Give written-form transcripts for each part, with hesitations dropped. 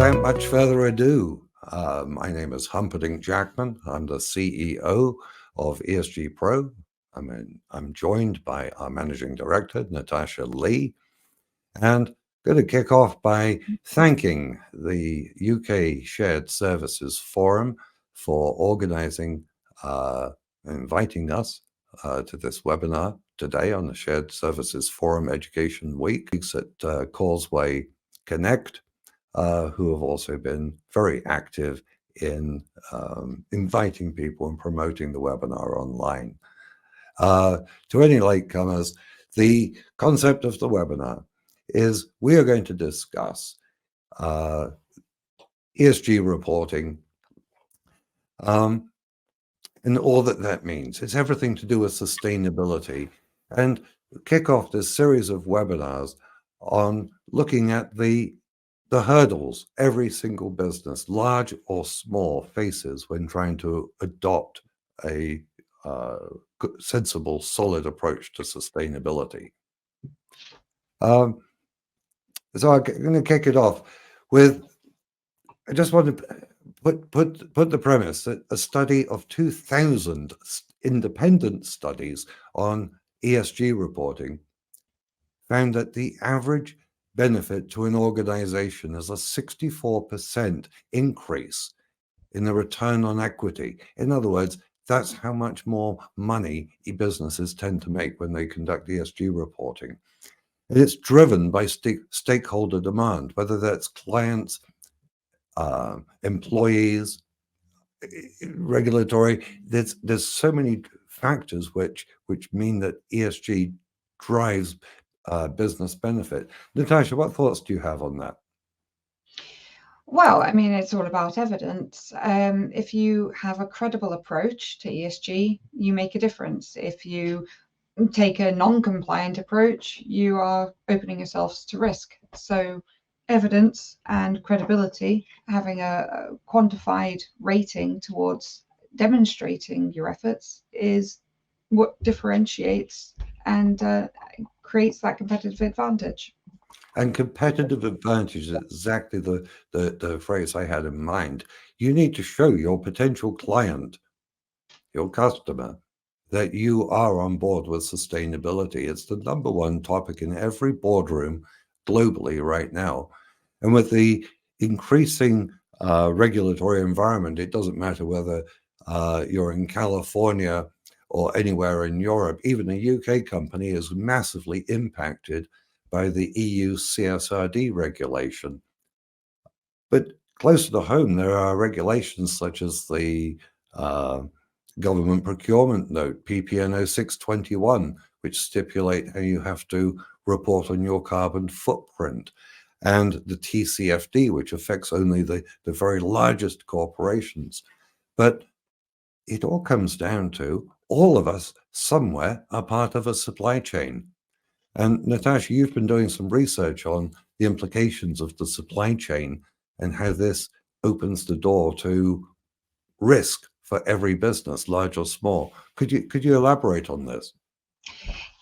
without much further ado, my name is Humperdinck Jackman. I'm the CEO of ESG Pro. I'm joined by our managing director, Natashia Lee, and going to kick off by thanking the UK Shared Services Forum for organizing, inviting us to this webinar today on the Shared Services Forum Education Week at Causeway Connect, who have also been very active in inviting people and promoting the webinar online. To any latecomers, the concept of the webinar is we are going to discuss ESG reporting and all that means. It's everything to do with sustainability, and kick off this series of webinars on looking at the hurdles every single business, large or small, faces when trying to adopt a sensible, solid approach to sustainability. So I'm going to kick it off with, I just want to put the premise that a study of 2,000 independent studies on ESG reporting found that the average benefit to an organization is a 64% increase in the return on equity. In other words, that's how much more money businesses tend to make when they conduct ESG reporting. And it's driven by stakeholder demand, whether that's clients, employees, regulatory. There's so many factors which mean that ESG drives business benefit. Natashia, what thoughts do you have on that? Well, I mean, it's all about evidence. If you have a credible approach to ESG, you make a difference. If you take a non-compliant approach, you are opening yourselves to risk. So evidence and credibility, having a quantified rating towards demonstrating your efforts, is what differentiates and creates that competitive advantage. And competitive advantage is exactly the phrase I had in mind. You need to show your potential client, your customer, that you are on board with sustainability. It's the number one topic in every boardroom globally right now. And with the increasing regulatory environment, it doesn't matter whether you're in California or anywhere in Europe. Even a UK company is massively impacted by the EU CSRD regulation. But closer to home, there are regulations such as the Government Procurement Note, PPN 0621, which stipulate how you have to report on your carbon footprint, and the TCFD, which affects only the very largest corporations. But it all comes down to all of us somewhere are part of a supply chain. And Natashia, you've been doing some research on the implications of the supply chain and how this opens the door to risk for every business, large or small. Could you elaborate on this?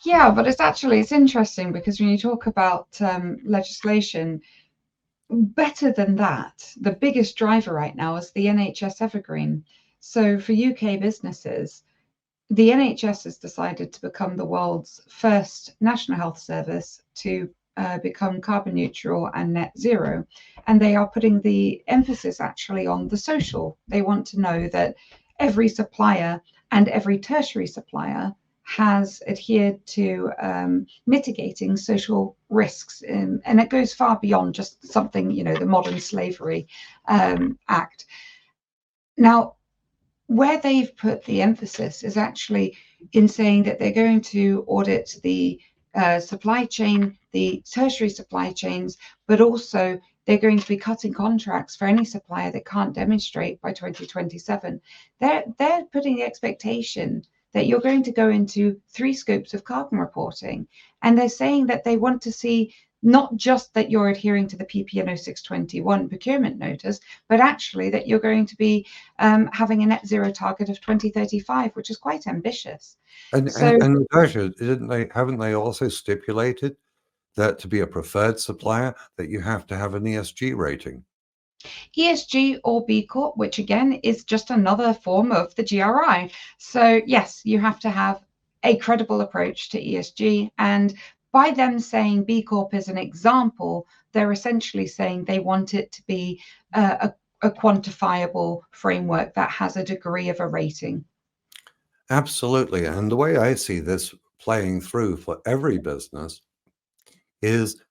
Yeah, but it's interesting because when you talk about legislation, better than that, the biggest driver right now is the NHS Evergreen. So for UK businesses, the NHS has decided to become the world's first national health service to become carbon neutral and net zero. And they are putting the emphasis actually on the social. They want to know that every supplier and every tertiary supplier has adhered to mitigating social risks. And it goes far beyond just something, the Modern Slavery Act. Now, where they've put the emphasis is actually in saying that they're going to audit the supply chain, the tertiary supply chains, but also they're going to be cutting contracts for any supplier that can't demonstrate by 2027. They're putting the expectation that you're going to go into 3 scopes of carbon reporting. And they're saying that they want to see not just that you're adhering to the PPN 0621 procurement notice, but actually that you're going to be having a net zero target of 2035, which is quite ambitious. And Natasha, haven't they also stipulated that to be a preferred supplier, that you have to have an ESG rating? ESG or B Corp, which again is just another form of the GRI. So yes, you have to have a credible approach to ESG. And by them saying B Corp is an example, they're essentially saying they want it to be a quantifiable framework that has a degree of a rating. Absolutely. And the way I see this playing through for every business is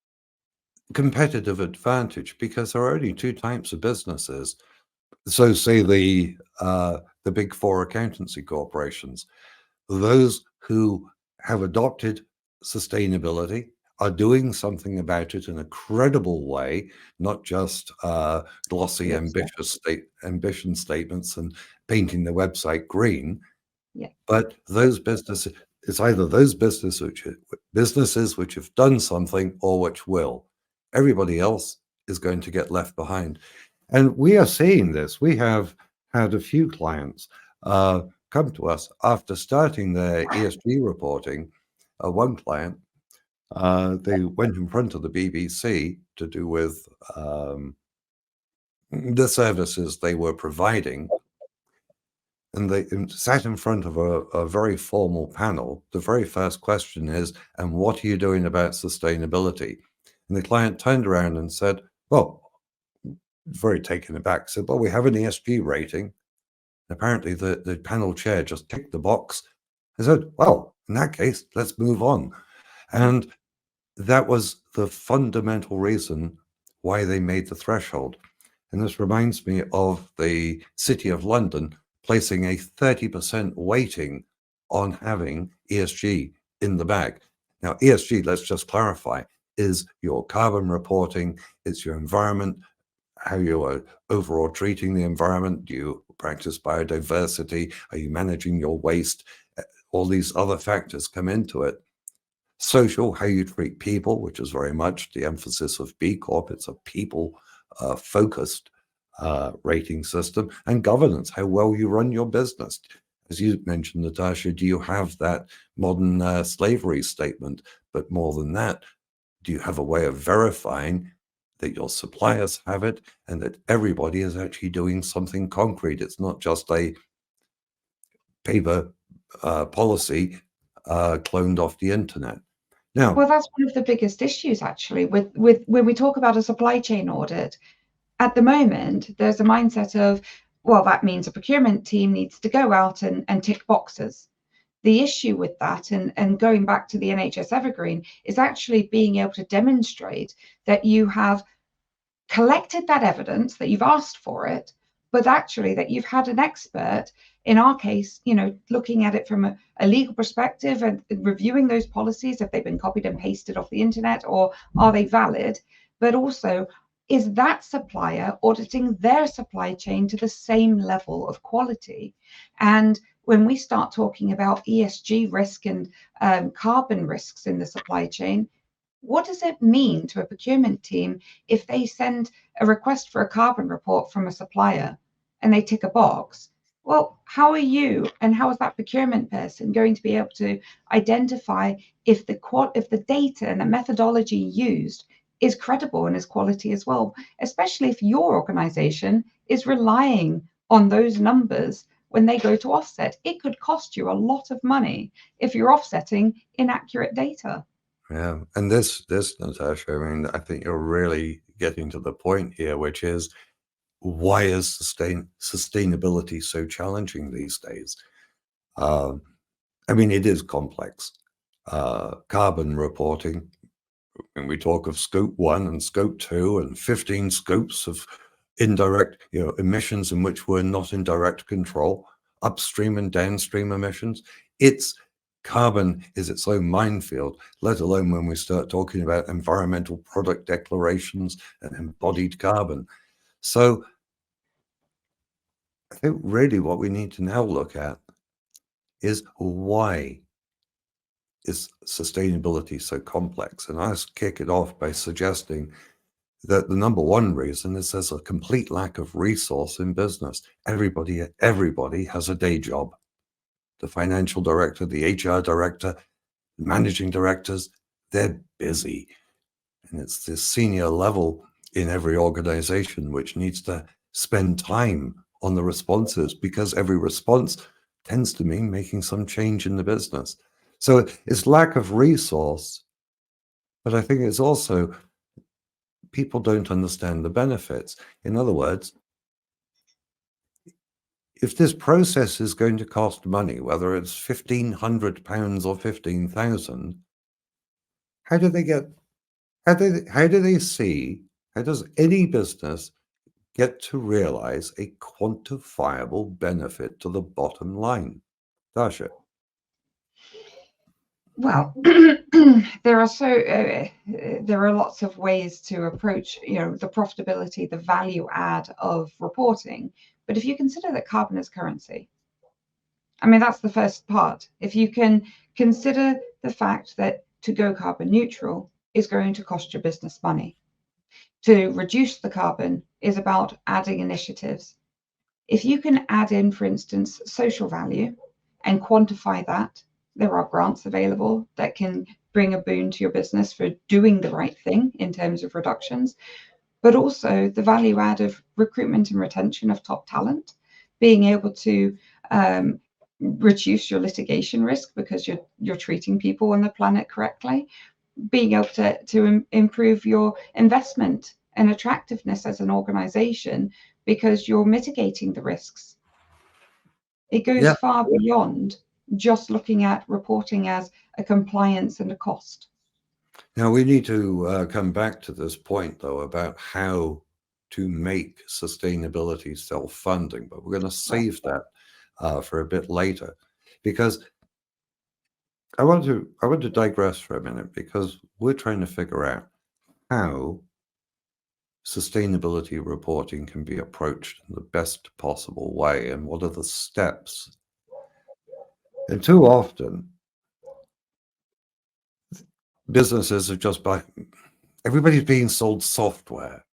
competitive advantage, because there are only two types of businesses. So say the big four accountancy corporations, those who have adopted sustainability, are doing something about it in a credible way, not just glossy, Lip ambitious ambition statements and painting the website green. Yeah. But those businesses, it's either those businesses which have done something or which will. Everybody else is going to get left behind. And we are seeing this. We have had a few clients come to us after starting their ESG reporting. One client, they went in front of the BBC to do with the services they were providing. And they sat in front of a very formal panel. The very first question is, and what are you doing about sustainability? And the client turned around and said, well, very taken aback, said, well, we have an ESG rating. Apparently the panel chair just ticked the box. I said, well, in that case, let's move on. And that was the fundamental reason why they made the threshold. And this reminds me of the City of London placing a 30% weighting on having ESG in the bag. Now, ESG, let's just clarify, is your carbon reporting, it's your environment, how you are overall treating the environment. Do you practice biodiversity? Are you managing your waste? All these other factors come into it. Social, how you treat people, which is very much the emphasis of B Corp. It's a people focused rating system. And governance, how well you run your business. As you mentioned, Natasha, do you have that modern slavery statement? But more than that, do you have a way of verifying that your suppliers have it and that everybody is actually doing something concrete? It's not just a paper policy cloned off the internet. Now, Well, that's one of the biggest issues actually with when we talk about a supply chain audit. At the moment, there's a mindset of, well, that means a procurement team needs to go out and tick boxes. The issue with that, and going back to the NHS Evergreen, is actually being able to demonstrate that you have collected that evidence, that you've asked for it, but actually that you've had an expert, in our case, looking at it from a legal perspective and reviewing those policies, if they've been copied and pasted off the internet, or are they valid, but also, is that supplier auditing their supply chain to the same level of quality? And when we start talking about ESG risk and carbon risks in the supply chain, what does it mean to a procurement team if they send a request for a carbon report from a supplier and they tick a box? Well, how are you and how is that procurement person going to be able to identify if the data and the methodology used is credible and is quality as well, especially if your organization is relying on those numbers when they go to offset? It could cost you a lot of money if you're offsetting inaccurate data. yeah, and this Natasha, I mean, I think you're really getting to the point here, which is, why is sustainability so challenging these days? I mean, it is complex. Carbon reporting, and we talk of scope 1 and scope 2 and 15 scopes of indirect, emissions in which we're not in direct control, upstream and downstream emissions. Carbon is its own minefield, let alone when we start talking about environmental product declarations and embodied carbon. So I think really what we need to now look at is, why is sustainability so complex? And I'll kick it off by suggesting that the number one reason is there's a complete lack of resource in business. Everybody has a day job. The financial director, the HR director, the managing directors, they're busy. And it's this senior level in every organization which needs to spend time on the responses, because every response tends to mean making some change in the business. So it's lack of resource, but I think it's also people don't understand the benefits. In other words, if this process is going to cost money, whether it's £1,500 or 15,000, how do they get? How do they see? How does any business get to realize a quantifiable benefit to the bottom line? Tasha. Well, there are lots of ways to approach, the profitability, the value add of reporting. But if you consider that carbon is currency, I mean, that's the first part. If you can consider the fact that to go carbon neutral is going to cost your business money. To reduce the carbon is about adding initiatives. If you can add in, for instance, social value and quantify that, there are grants available that can bring a boon to your business for doing the right thing in terms of reductions, but also the value add of recruitment and retention of top talent, being able to reduce your litigation risk because you're treating people on the planet correctly, being able to improve your investment and attractiveness as an organization because you're mitigating the risks. It goes far beyond just looking at reporting as a compliance and a cost. Now we need to come back to this point, though, about how to make sustainability self-funding, but we're going to save that for a bit later, because I want to digress for a minute, because we're trying to figure out how sustainability reporting can be approached in the best possible way, and what are the steps. And too often, businesses are just everybody's being sold software.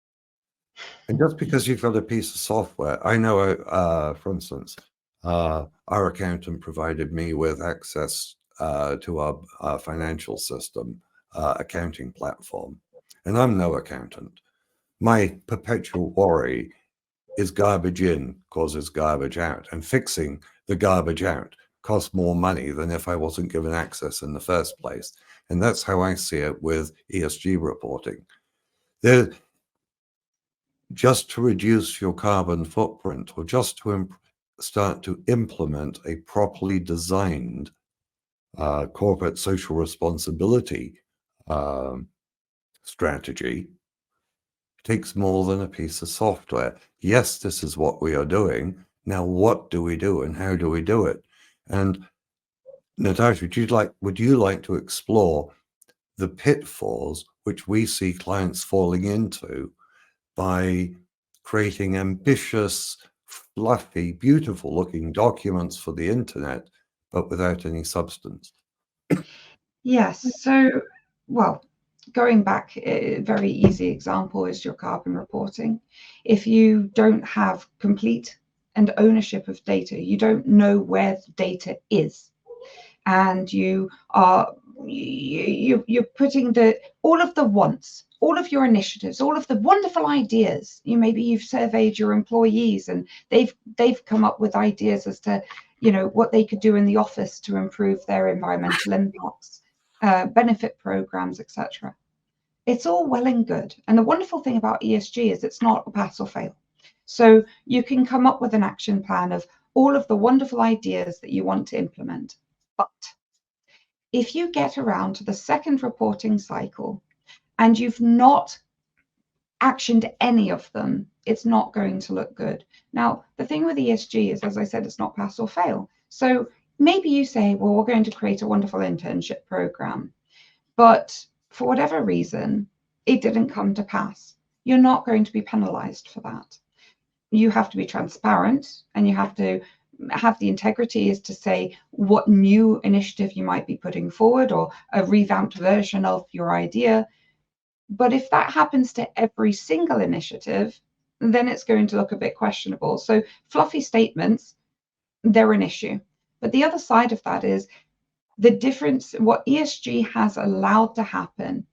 And just because you've got a piece of software, I know, for instance, our accountant provided me with access to our financial system accounting platform. And I'm no accountant. My perpetual worry is garbage in causes garbage out, and fixing the garbage out costs more money than if I wasn't given access in the first place. And that's how I see it with ESG reporting. Just to reduce your carbon footprint, or just to start to implement a properly designed corporate social responsibility strategy, takes more than a piece of software. Yes, this is what we are doing. Now, what do we do and how do we do it? And Natashia, would you like to explore the pitfalls which we see clients falling into by creating ambitious, fluffy, beautiful looking documents for the internet, but without any substance? Yes. So, well, going back, a very easy example is your carbon reporting. If you don't have complete and ownership of data, you don't know where the data is, and you're putting all of the wants, all of your initiatives, all of the wonderful ideas. Maybe you've surveyed your employees and they've come up with ideas as to what they could do in the office to improve their environmental impacts, benefit programs, etc. It's all well and good. And the wonderful thing about ESG is it's not a pass or fail. So you can come up with an action plan of all of the wonderful ideas that you want to implement. But if you get around to the second reporting cycle and you've not actioned any of them, it's not going to look good. Now, the thing with ESG is, as I said, it's not pass or fail. So maybe you say, well, we're going to create a wonderful internship program, but for whatever reason, it didn't come to pass. You're not going to be penalized for that. You have to be transparent, and you have to have the integrity is to say what new initiative you might be putting forward, or a revamped version of your idea. But if that happens to every single initiative, then it's going to look a bit questionable. So fluffy statements, they're an issue. But the other side of that is the difference, what ESG has allowed to happen.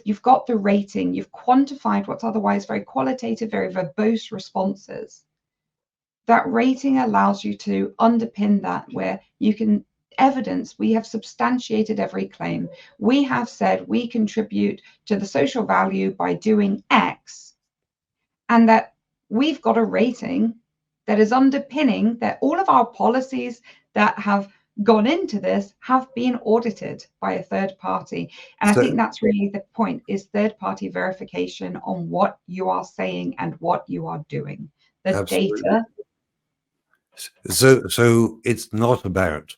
you've got the rating, you've quantified what's otherwise very qualitative, very verbose responses. That rating allows you to underpin that, where you can evidence we have substantiated every claim. We have said we contribute to the social value by doing X, and that we've got a rating that is underpinning that all of our policies that have gone into this have been audited by a third party. And I think that's really the point, is third party verification on what you are saying and what you are doing. The Absolutely. data. So it's not about,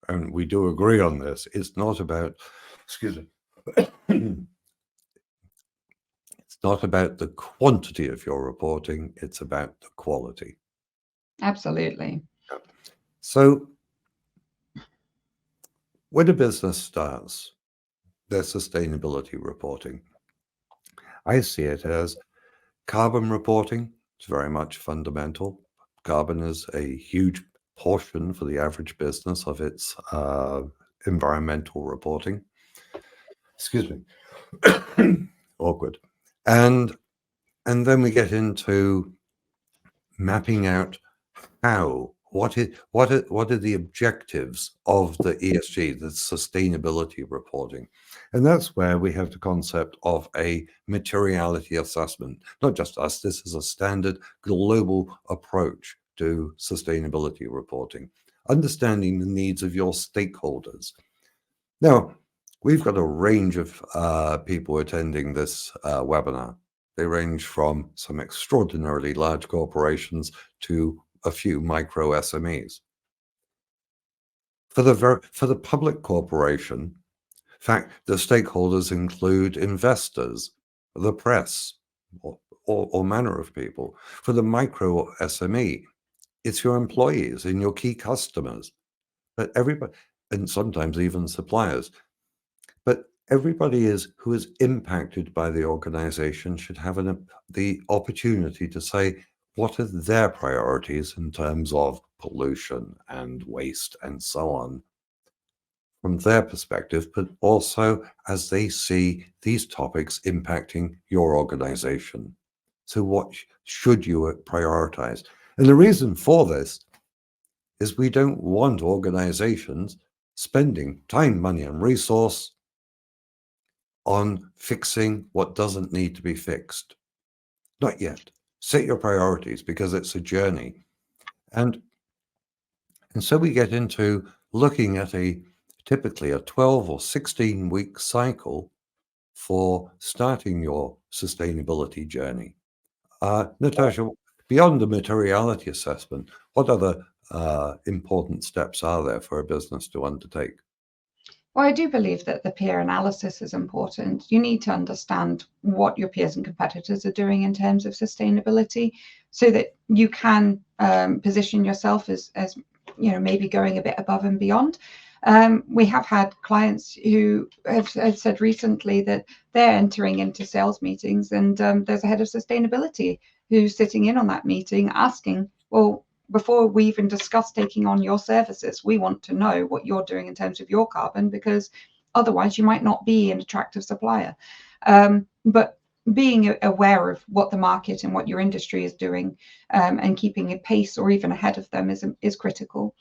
and we do agree on this, it's not about, excuse me, it's not about the quantity of your reporting, it's about the quality. Absolutely. So when a business starts their sustainability reporting, I see it as carbon reporting. It's very much fundamental. Carbon is a huge portion for the average business of its environmental reporting. Excuse me. Awkward. And then we get into mapping out what are the objectives of the ESG, the sustainability reporting. And that's where we have the concept of a materiality assessment. Not just us, this is a standard global approach to sustainability reporting, understanding the needs of your stakeholders. Now, we've got a range of people attending this webinar. They range from some extraordinarily large corporations to a few micro SMEs. For the public corporation, in fact, the stakeholders include investors, the press, or all manner of people. For the micro SME, it's your employees and your key customers, but everybody, and sometimes even suppliers. But everybody who is impacted by the organization should have the opportunity to say what are their priorities in terms of pollution and waste and so on from their perspective, but also as they see these topics impacting your organization. So what should you prioritize? And the reason for this is we don't want organizations spending time, money, and resource on fixing what doesn't need to be fixed. Not yet. Set your priorities, because it's a journey. And so we get into looking at typically a 12 or 16-week cycle for starting your sustainability journey. Natashia, beyond the materiality assessment, what other important steps are there for a business to undertake? Well, I do believe that the peer analysis is important. You need to understand what your peers and competitors are doing in terms of sustainability, so that you can position yourself as maybe going a bit above and beyond. We have had clients who have said recently that they're entering into sales meetings, and there's a head of sustainability who's sitting in on that meeting asking, well, before we even discuss taking on your services, we want to know what you're doing in terms of your carbon, because otherwise you might not be an attractive supplier. But being aware of what the market and what your industry is doing, and keeping a pace or even ahead of them is critical.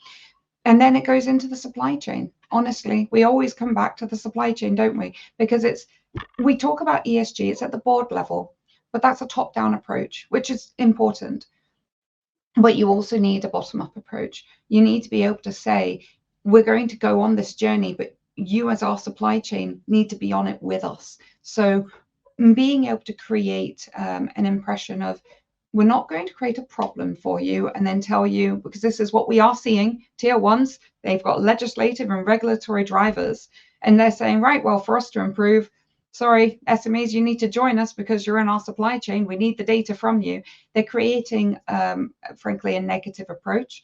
And then it goes into the supply chain. Honestly, we always come back to the supply chain, don't we? Because we talk about ESG, it's at the board level, but that's a top-down approach, which is important. But you also need a bottom-up approach. You need to be able to say, we're going to go on this journey, but you as our supply chain need to be on it with us. So being able to create an impression of, we're not going to create a problem for you and then tell you, because this is what we are seeing, tier ones, they've got legislative and regulatory drivers, and they're saying, right, well, for us to improve, sorry, SMEs, you need to join us because you're in our supply chain. We need the data from you. They're creating, frankly, a negative approach.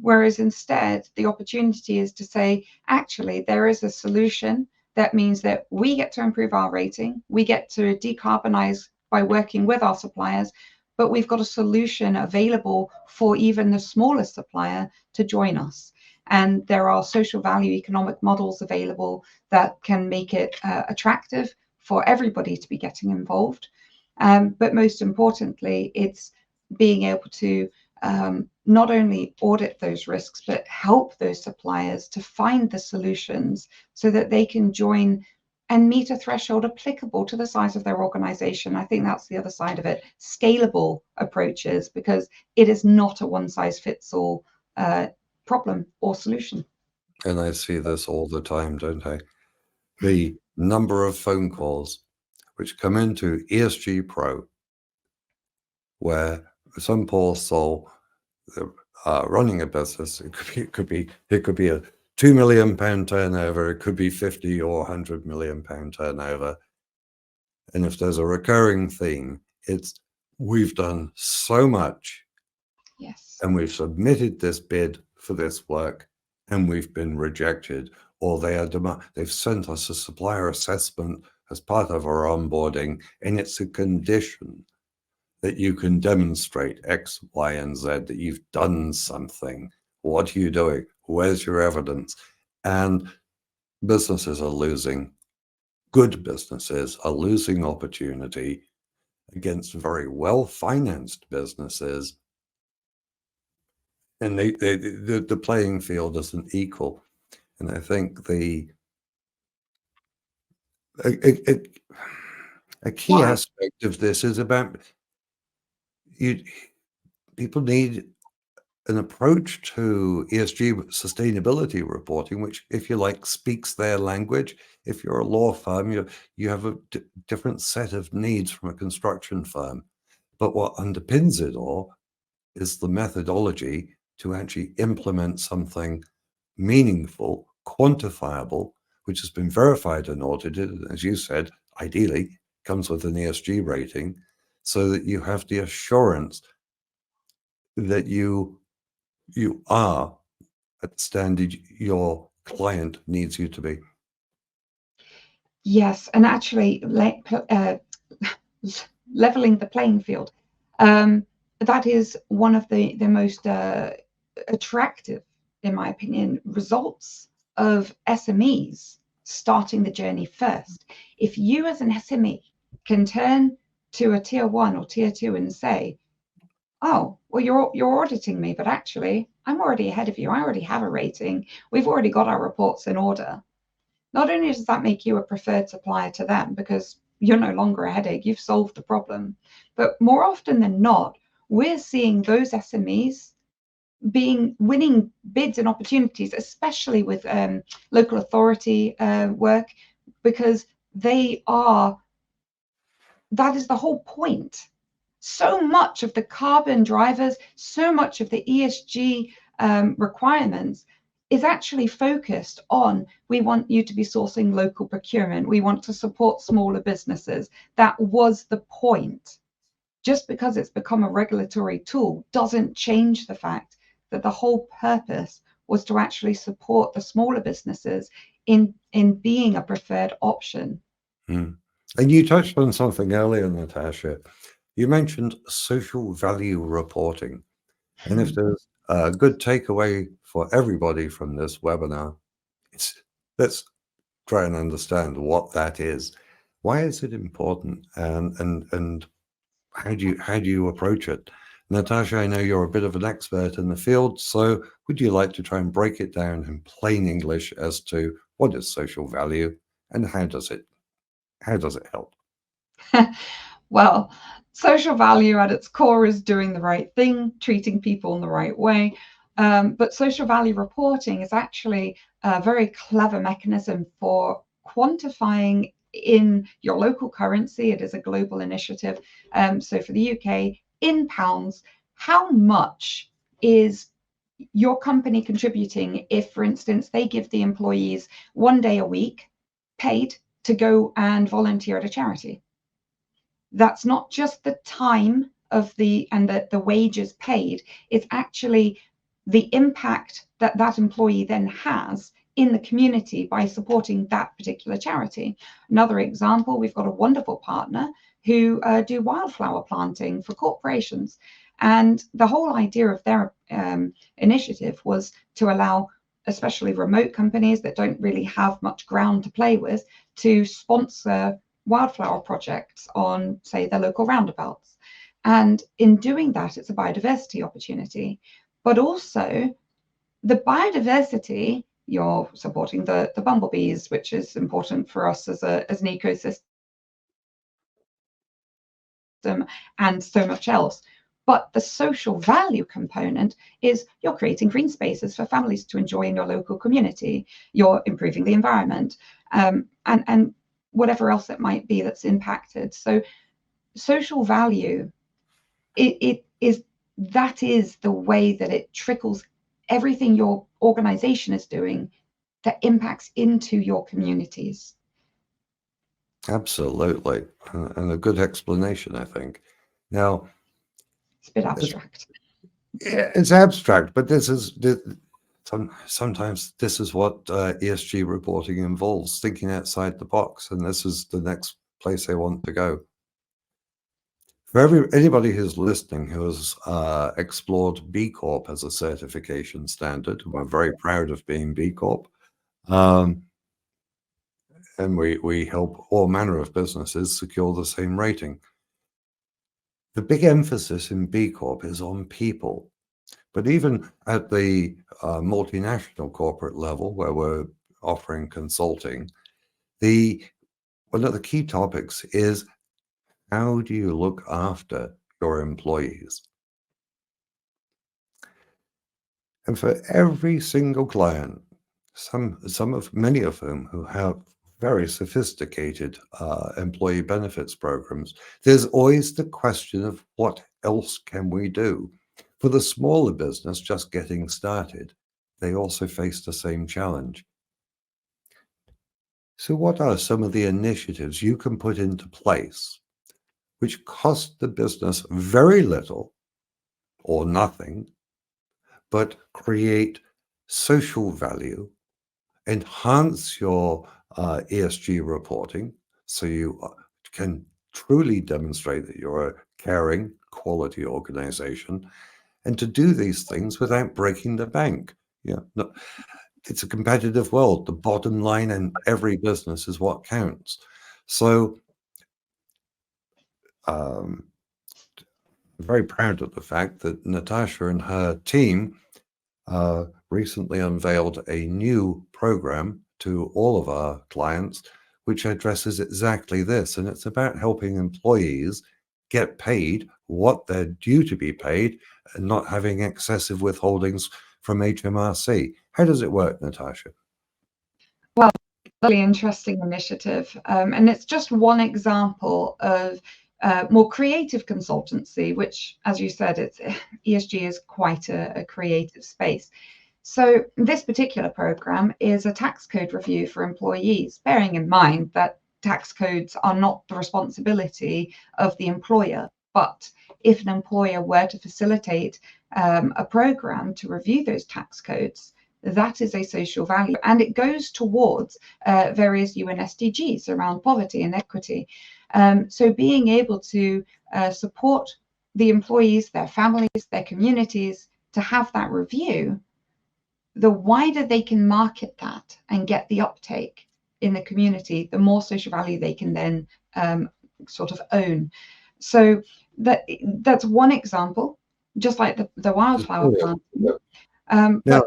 Whereas instead, the opportunity is to say, actually, there is a solution. That means that we get to improve our rating. We get to decarbonize by working with our suppliers, but we've got a solution available for even the smallest supplier to join us. And there are social value economic models available that can make it attractive for everybody to be getting involved. But most importantly, it's being able to not only audit those risks, but help those suppliers to find the solutions so that they can join and meet a threshold applicable to the size of their organization. I think that's the other side of it, scalable approaches, because it is not a one-size-fits-all problem or solution. And I see this all the time, don't I? The number of phone calls which come into ESG Pro, where some poor soul running a business, it could be a £2 million turnover, it could be 50 or 100 million pound turnover. And if there's a recurring theme, it's we've done so much, Yes, and we've submitted this bid for this work, and we've been rejected, or they've sent us a supplier assessment as part of our onboarding, and it's a condition that you can demonstrate X, Y, and Z, that you've done something. What are you doing? Where's your evidence? And businesses are losing, good businesses are losing opportunity against very well-financed businesses. And the playing field isn't equal. And I think a key aspect of this is about people need an approach to ESG sustainability reporting, which, if you like, speaks their language. If you're a law firm, you have a different set of needs from a construction firm. But what underpins it all is the methodology to actually implement something meaningful, quantifiable, which has been verified and audited, as you said, ideally comes with an ESG rating, so that you have the assurance that you are at the standard your client needs you to be. Yes, and actually leveling the playing field. That is one of the most attractive, in my opinion, results of SMEs starting the journey first. If you as an SME can turn to a tier 1 or tier 2 and say, oh, well, you're auditing me, but actually I'm already ahead of you. I already have a rating. We've already got our reports in order. Not only does that make you a preferred supplier to them because you're no longer a headache, you've solved the problem, but more often than not, we're seeing those SMEs winning bids and opportunities, especially with local authority work, because that is the whole point. So much of the carbon drivers, so much of the ESG requirements is actually focused on, we want you to be sourcing local procurement. We want to support smaller businesses. That was the point. Just because it's become a regulatory tool doesn't change the fact that the whole purpose was to actually support the smaller businesses in being a preferred option. And you touched on something earlier, Natashia. You mentioned social value reporting. And if there's a good takeaway for everybody from this webinar, let's try and understand what that is. Why is it important, and how do you approach it? Natashia, I know you're a bit of an expert in the field, so would you like to try and break it down in plain English as to what is social value and how does it help? Well, social value at its core is doing the right thing, treating people in the right way. But social value reporting is actually a very clever mechanism for quantifying in your local currency. It is a global initiative. So for the UK, in pounds, how much is your company contributing if, for instance, they give the employees 1 day a week paid to go and volunteer at a charity? That's not just the time of the wages paid, it's actually the impact that that employee then has in the community by supporting that particular charity. Another example, we've got a wonderful partner who do wildflower planting for corporations. And the whole idea of their initiative was to allow especially remote companies that don't really have much ground to play with to sponsor wildflower projects on, say, their local roundabouts. And in doing that, it's a biodiversity opportunity. But also, the biodiversity, you're supporting the bumblebees, which is important for us as an ecosystem, and so much else. But the social value component is you're creating green spaces for families to enjoy in your local community. You're improving the environment, and whatever else it might be that's impacted. So social value, it is, that is the way that it trickles everything your organization is doing that impacts into your communities. Absolutely. And a good explanation, I think. Now, It's a bit abstract. it's abstract, but sometimes this is what ESG reporting involves, thinking outside the box, and this is the next place I want to go. For anybody who's listening who has explored B Corp as a certification standard, we're very proud of being B Corp. And we help all manner of businesses secure the same rating. The big emphasis in B Corp is on people. But even at the multinational corporate level, where we're offering consulting, one of the key topics is, how do you look after your employees? And for every single client, many of whom who have very sophisticated employee benefits programs, there's always the question of what else can we do? For the smaller business just getting started, they also face the same challenge. So what are some of the initiatives you can put into place which cost the business very little or nothing, but create social value, enhance your ESG reporting so you can truly demonstrate that you're a caring, quality organization, and to do these things without breaking the bank? No, it's a competitive world. The bottom line in every business is what counts. So I'm very proud of the fact that Natashia and her team recently unveiled a new program to all of our clients, which addresses exactly this. And it's about helping employees get paid what they're due to be paid and not having excessive withholdings from HMRC. How does it work, Natashia? Well, really interesting initiative. And it's just one example of more creative consultancy, which, as you said, ESG is quite a creative space. So this particular program is a tax code review for employees, bearing in mind that tax codes are not the responsibility of the employer. But if an employer were to facilitate a program to review those tax codes, that is a social value, and it goes towards various UN SDGs around poverty and equity. So being able to support the employees, their families, their communities to have that review, the wider they can market that and get the uptake in the community, the more social value they can then sort of own. So that's one example, just like the wildflower plant. But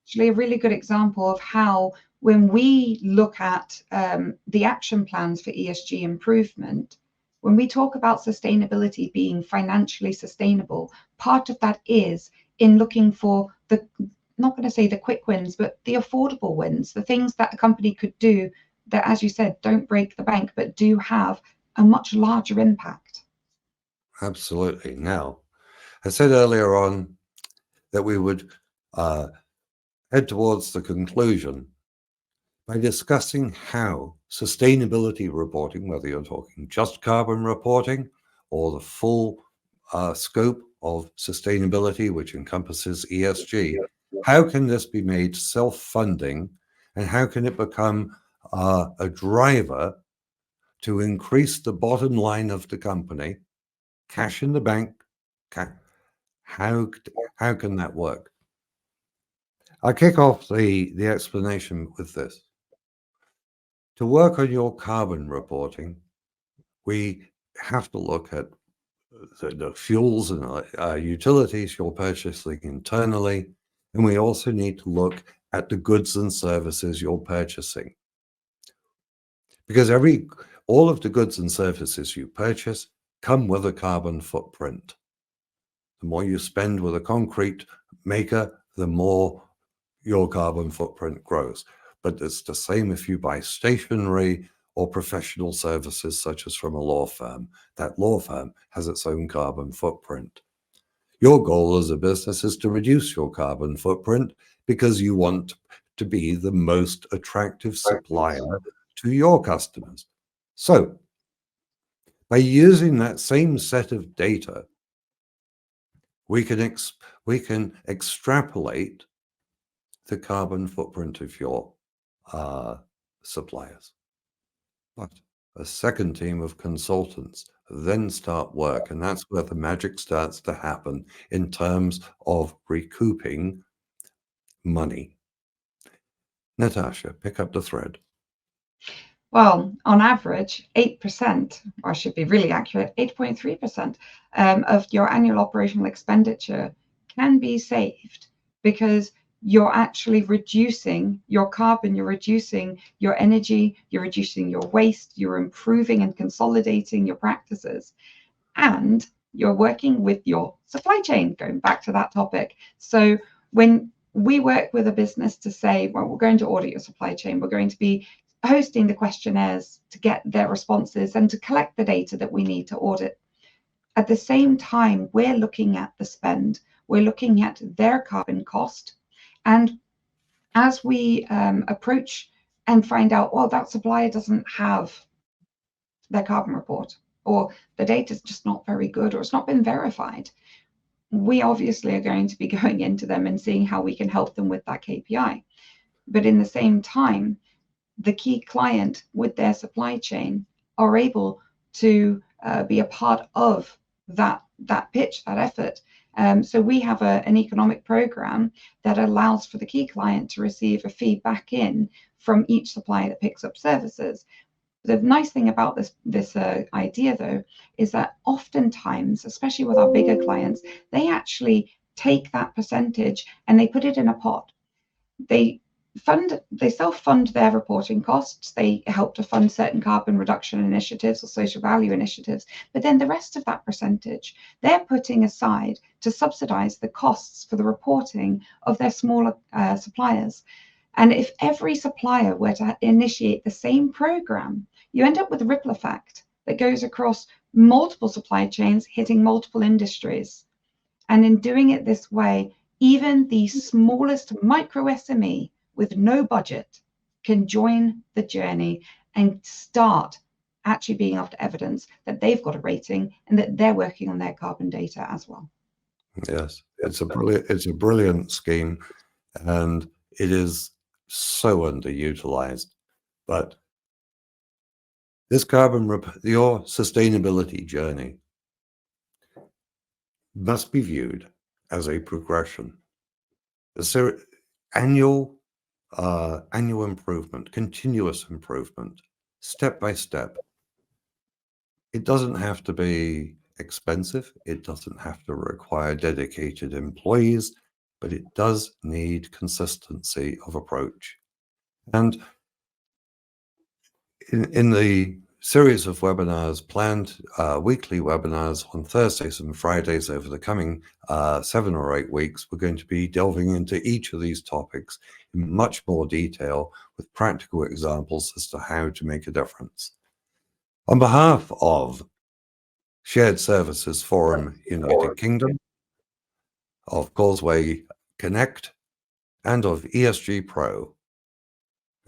actually a really good example of how, when we look at the action plans for ESG improvement, when we talk about sustainability being financially sustainable, part of that is in looking for not going to say the quick wins, but the affordable wins, the things that a company could do that, as you said, don't break the bank, but do have a much larger impact. Absolutely. Now, I said earlier on that we would head towards the conclusion by discussing how sustainability reporting, whether you're talking just carbon reporting or the full scope of sustainability, which encompasses ESG, how can this be made self-funding, and how can it become a driver to increase the bottom line of the company, cash in the bank? How can that work? I'll kick off the explanation with this. To work on your carbon reporting, we have to look at the fuels and utilities you're purchasing internally, and we also need to look at the goods and services you're purchasing. Because all of the goods and services you purchase come with a carbon footprint. The more you spend with a concrete maker, the more your carbon footprint grows. But it's the same if you buy stationery or professional services, such as from a law firm. That law firm has its own carbon footprint. Your goal as a business is to reduce your carbon footprint because you want to be the most attractive supplier to your customers. So, by using that same set of data, we can extrapolate the carbon footprint of your suppliers. But a second team of consultants then start work, and that's where the magic starts to happen in terms of recouping money. Natashia, pick up the thread. Well, on average, 8%, or I should be really accurate, 8.3% of your annual operational expenditure can be saved because you're actually reducing your carbon, you're reducing your energy, you're reducing your waste, you're improving and consolidating your practices, and you're working with your supply chain, going back to that topic. So when we work with a business to say, well, we're going to audit your supply chain, we're going to be hosting the questionnaires to get their responses and to collect the data that we need to audit. At the same time, we're looking at the spend, we're looking at their carbon cost. And as we approach and find out, well, that supplier doesn't have their carbon report, or the data is just not very good, or it's not been verified, we obviously are going to be going into them and seeing how we can help them with that KPI. But in the same time, the key client with their supply chain are able to be a part of that pitch, that effort. So we have an economic program that allows for the key client to receive a feedback in from each supplier that picks up services. The nice thing about this idea, though, is that oftentimes, especially with our bigger clients, they actually take that percentage and they put it in a pot. They self-fund their reporting costs. They help to fund certain carbon reduction initiatives or social value initiatives. But then the rest of that percentage, they're putting aside to subsidize the costs for the reporting of their smaller suppliers. And if every supplier were to initiate the same program, you end up with a ripple effect that goes across multiple supply chains, hitting multiple industries. And in doing it this way, even the smallest micro SME with no budget can join the journey and start actually being able to evidence that they've got a rating and that they're working on their carbon data as well. Yes, it's a brilliant scheme, and it is so underutilized. But this your sustainability journey must be viewed as a progression. Annual improvement, continuous improvement, step by step. It doesn't have to be expensive. It doesn't have to require dedicated employees, but it does need consistency of approach. And in the series of webinars, planned weekly webinars on Thursdays and Fridays over the coming 7 or 8 weeks, we're going to be delving into each of these topics in much more detail with practical examples as to how to make a difference. On behalf of Shared Services Forum United Kingdom, of Causeway Connect, and of ESG Pro,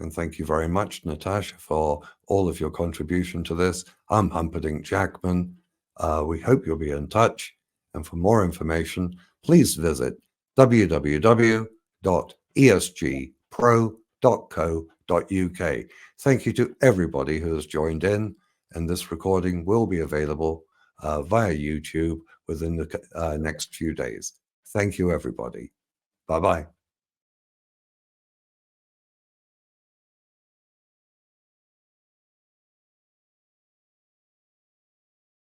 and thank you very much, Natashia, for all of your contribution to this. I'm Humperdinck Jackman. We hope you'll be in touch. And for more information, please visit www.esgpro.co.uk. Thank you to everybody who has joined in, and this recording will be available via YouTube within the next few days. Thank you, everybody. Bye-bye.